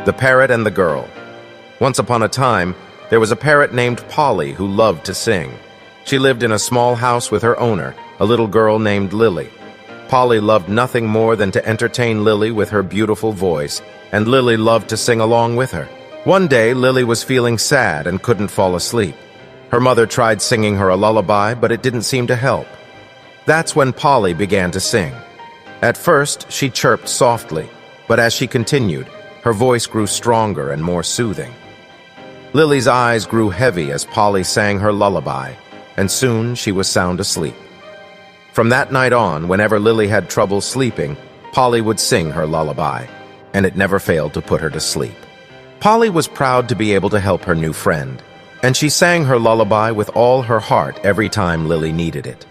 The Parrot and the Girl. Once upon a time, there was a parrot named Polly who loved to sing. She lived in a small house with her owner, a little girl named Lily. Polly loved nothing more than to entertain Lily with her beautiful voice, and Lily loved to sing along with her. One day, Lily was feeling sad and couldn't fall asleep. Her mother tried singing her a lullaby, but it didn't seem to help. That's when Polly began to sing. At first, she chirped softly, but as she continued, her voice grew stronger and more soothing. Lily's eyes grew heavy as Polly sang her lullaby, and soon she was sound asleep. From that night on, whenever Lily had trouble sleeping, Polly would sing her lullaby, and it never failed to put her to sleep. Polly was proud to be able to help her new friend, and she sang her lullaby with all her heart every time Lily needed it.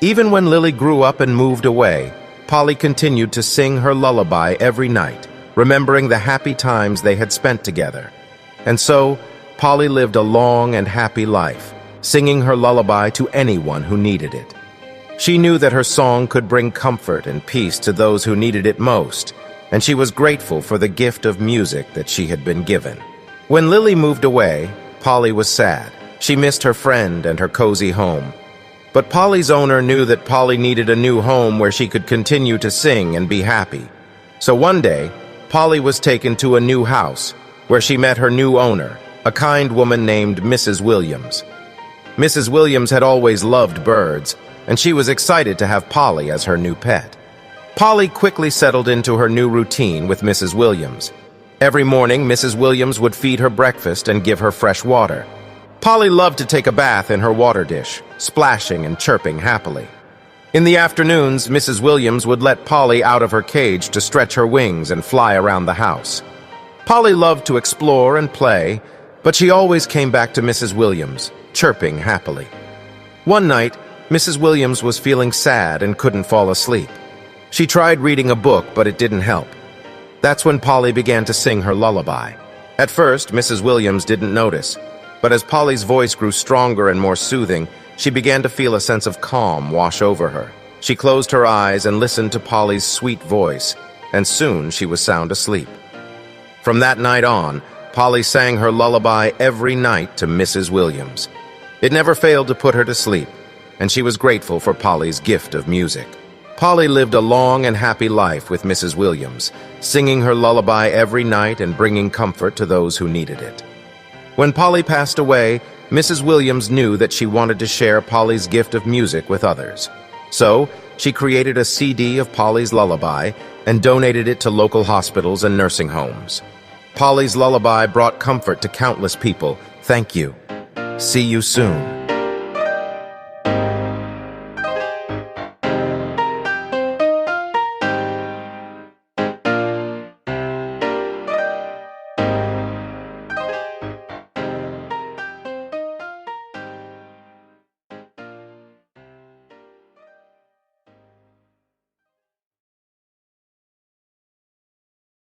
Even when Lily grew up and moved away, Polly continued to sing her lullaby every night, remembering the happy times they had spent together. And so, Polly lived a long and happy life, singing her lullaby to anyone who needed it. She knew that her song could bring comfort and peace to those who needed it most, and she was grateful for the gift of music that she had been given. When Lily moved away, Polly was sad. She missed her friend and her cozy home. But Polly's owner knew that Polly needed a new home where she could continue to sing and be happy. So one day, Polly was taken to a new house, where she met her new owner, a kind woman named Mrs. Williams. Mrs. Williams had always loved birds, and she was excited to have Polly as her new pet. Polly quickly settled into her new routine with Mrs. Williams. Every morning, Mrs. Williams would feed her breakfast and give her fresh water. Polly loved to take a bath in her water dish, splashing and chirping happily. In the afternoons, Mrs. Williams would let Polly out of her cage to stretch her wings and fly around the house. Polly loved to explore and play, but she always came back to Mrs. Williams, chirping happily. One night, Mrs. Williams was feeling sad and couldn't fall asleep. She tried reading a book, but it didn't help. That's when Polly began to sing her lullaby. At first, Mrs. Williams didn't notice, but as Polly's voice grew stronger and more soothing, she began to feel a sense of calm wash over her. She closed her eyes and listened to Polly's sweet voice, and soon she was sound asleep. From that night on, Polly sang her lullaby every night to Mrs. Williams. It never failed to put her to sleep, and she was grateful for Polly's gift of music. Polly lived a long and happy life with Mrs. Williams, singing her lullaby every night and bringing comfort to those who needed it. When Polly passed away, Mrs. Williams knew that she wanted to share Polly's gift of music with others. So, she created a CD of Polly's lullaby and donated it to local hospitals and nursing homes. Polly's lullaby brought comfort to countless people. Thank you. See you soon.